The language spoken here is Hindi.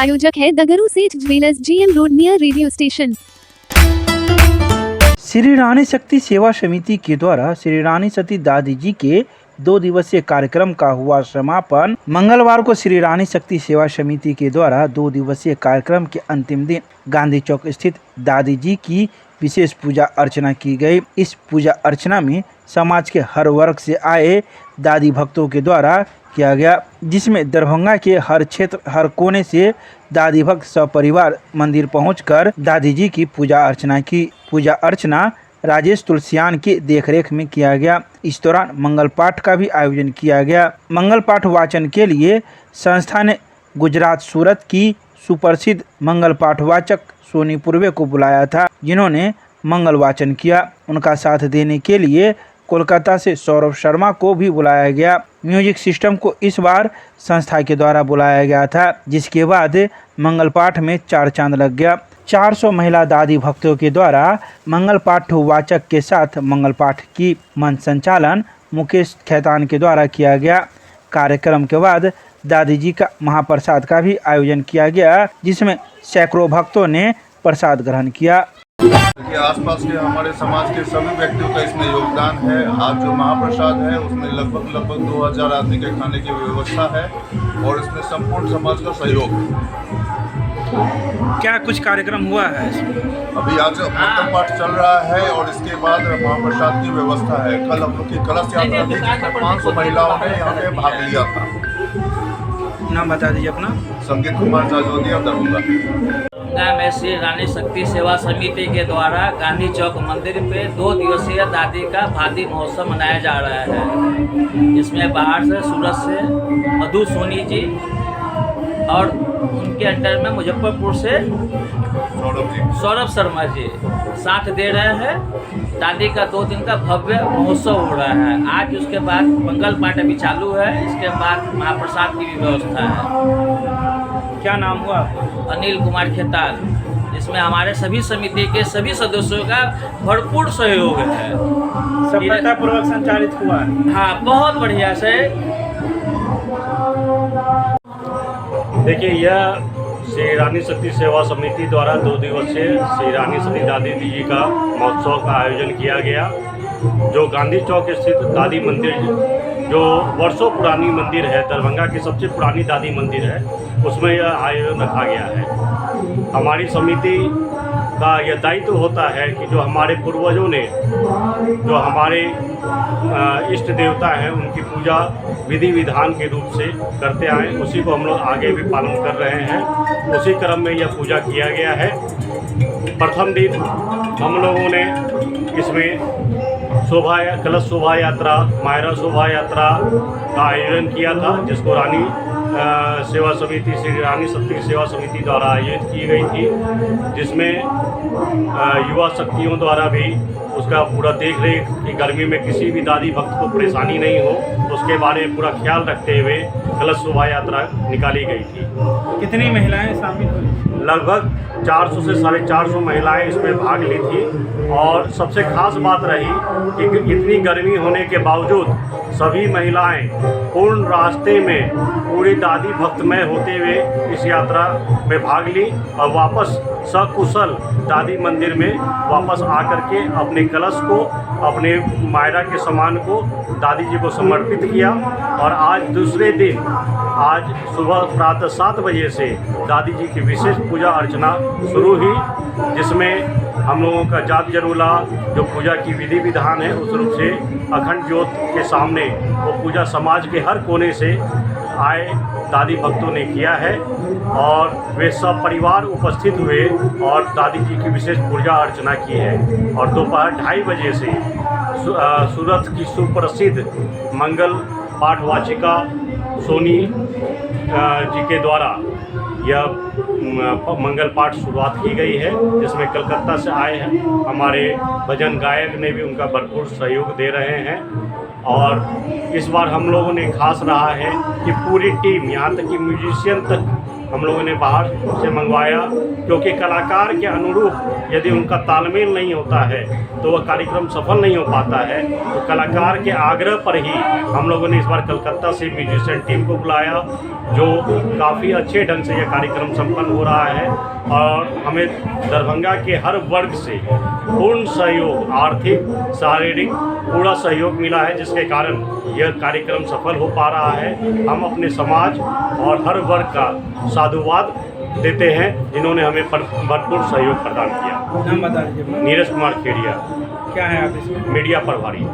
प्रायोजक है Dagru Seth jewellers, GM road, near radio station. Shri Rani Shakti Seva समिति के द्वारा श्री रानी सती दादी जी के 2 दिवसीय कार्यक्रम का हुआ समापन। मंगलवार को श्री रानी शक्ति सेवा समिति के द्वारा 2 दिवसीय कार्यक्रम के अंतिम दिन गांधी चौक स्थित दादी जी की विशेष पूजा अर्चना की गई। इस पूजा अर्चना में समाज के हर वर्ग से आए दादी भक्तों के द्वारा किया गया, जिसमें दरभंगा के हर क्षेत्र, हर कोने से दादी भक्त सपरिवार मंदिर पहुंचकर दादी जी की पूजा अर्चना की। पूजा अर्चना राजेश तुलसियान की देखरेख में किया गया। इस दौरान मंगल पाठ का भी आयोजन किया गया। मंगल पाठ वाचन के लिए संस्था ने गुजरात सूरत की सुप्रसिद्ध मंगल पाठ वाचक सोनी पूर्वे को बुलाया था, जिन्होंने मंगल वाचन किया। उनका साथ देने के लिए कोलकाता से सौरभ शर्मा को भी बुलाया गया। म्यूजिक सिस्टम को इस बार संस्था के द्वारा बुलाया गया था, जिसके बाद मंगल पाठ में 4 चांद लग गया। 400 महिला दादी भक्तों के द्वारा मंगल पाठ वाचक के साथ मंगल पाठ की मंच संचालन मुकेश खैतान के द्वारा किया गया। कार्यक्रम के बाद दादी जी का महाप्रसाद का भी आयोजन किया गया, जिसमें सैकड़ों भक्तों ने प्रसाद ग्रहण किया। देखिए, आसपास के हमारे समाज के सभी व्यक्तियों का इसमें योगदान है। आज जो महाप्रसाद है उसमें लगभग 2000 आदमी के खाने की व्यवस्था है और इसमें संपूर्ण समाज का सहयोग है। क्या कुछ कार्यक्रम हुआ है इसमें? अभी आज मंगल पाठ चल रहा है और इसके बाद महाप्रसाद की व्यवस्था है। कल हम लोग की कलश यात्रा थी, जिसमें 500 महिलाओं ने यहाँ पे भाग लिया था। नाम बता दीजिए अपना। संगीत कुमार जाजोदिया, दरभंगा में श्री रानी शक्ति सेवा समिति के द्वारा गांधी चौक मंदिर पे 2 दिवसीय दादी का भादी महोत्सव मनाया जा रहा है। इसमें बाहर से, सूरत से मधु सोनी जी और उनके अंडर में मुजफ्फरपुर से सौरभ शर्मा जी साथ दे रहे हैं। दादी का 2 दिन का भव्य महोत्सव हो रहा है। आज उसके बाद मंगल पाठ अभी चालू है, इसके बाद महाप्रसाद की भी व्यवस्था है। क्या नाम हुआ? अनिल कुमार खेतान। इसमें हमारे सभी समिति के सभी सदस्यों का भरपूर सहयोग है। सफलतापूर्वक संचालित हुआ है। हाँ, बहुत बढ़िया से। देखिए, यह श्री रानी शक्ति सेवा समिति द्वारा 2 दिवसीय श्री रानी सती दादी जी का महोत्सव का आयोजन किया गया, जो गांधी चौक स्थित दादी मंदिर, जो वर्षों पुरानी मंदिर है, दरभंगा की सबसे पुरानी दादी मंदिर है, उसमें यह आयोजन रखा गया है। हमारी समिति का यह दायित्व होता है कि जो हमारे पूर्वजों ने, जो हमारे इष्ट देवता हैं, उनकी पूजा विधि विधान के रूप से करते आए, उसी को हम लोग आगे भी पालन कर रहे हैं। उसी क्रम में यह पूजा किया गया है। प्रथम दिन हम लोगों ने इसमें कलश शोभा यात्रा, मायरा शोभा यात्रा का आयोजन किया था, जिसको रानी सेवा समिति, श्री रानी शक्ति सेवा समिति द्वारा आयोजित की गई थी, जिसमें युवा शक्तियों द्वारा भी उसका पूरा देख रेख कि गर्मी में किसी भी दादी भक्त को परेशानी नहीं हो, तो उसके बारे में पूरा ख्याल रखते हुए कलश शोभा यात्रा निकाली गई थी। कितनी महिलाएं शामिल हुई? लगभग 400 से 450 महिलाएं इसमें भाग ली थी। और सबसे खास बात रही कि इतनी गर्मी होने के बावजूद सभी महिलाएं पूर्ण रास्ते में पूरी दादी भक्तमय होते हुए इस यात्रा में भाग ली और वापस सकुशल दादी मंदिर में वापस आकर के अपने कलश को, अपने मायरा के सामान को दादी जी को समर्पित किया। और आज दूसरे दिन, आज सुबह प्रातः 7 बजे से दादी जी की विशेष पूजा अर्चना शुरू हुई, जिसमें हम लोगों का जाप जरूला जो पूजा की विधि विधान है, उस रूप से अखंड ज्योत के सामने वो पूजा समाज के हर कोने से आए दादी भक्तों ने किया है। और वे सब परिवार उपस्थित हुए और दादी जी की विशेष पूजा अर्चना की है। और दोपहर 2:30 बजे से सूरत की सुप्रसिद्ध मंगल पाठ वाचिका सोनी जी के द्वारा यह मंगल पाठ शुरुआत की गई है, जिसमें कलकत्ता से आए हैं हमारे भजन गायक ने भी उनका भरपूर सहयोग दे रहे हैं। और इस बार हम लोगों ने खास रहा है कि पूरी टीम, यहाँ तक कि म्यूजिशियन तक हम लोगों ने बाहर से मंगवाया, क्योंकि कलाकार के अनुरूप यदि उनका तालमेल नहीं होता है तो वह कार्यक्रम सफल नहीं हो पाता है। तो कलाकार के आग्रह पर ही हम लोगों ने इस बार कलकत्ता से म्यूजिशियन टीम को बुलाया, जो काफ़ी अच्छे ढंग से यह कार्यक्रम संपन्न हो रहा है। और हमें दरभंगा के हर वर्ग से पूर्ण सहयोग, आर्थिक, शारीरिक पूरा सहयोग मिला है, जिसके कारण यह कार्यक्रम सफल हो पा रहा है। हम अपने समाज और हर वर्ग का साधुवाद देते हैं जिन्होंने हमें भरपूर सहयोग प्रदान किया। नाम बता दीजिए अपना। नीरज कुमार खेड़िया, क्या है आप इसमें? मीडिया प्रभारी।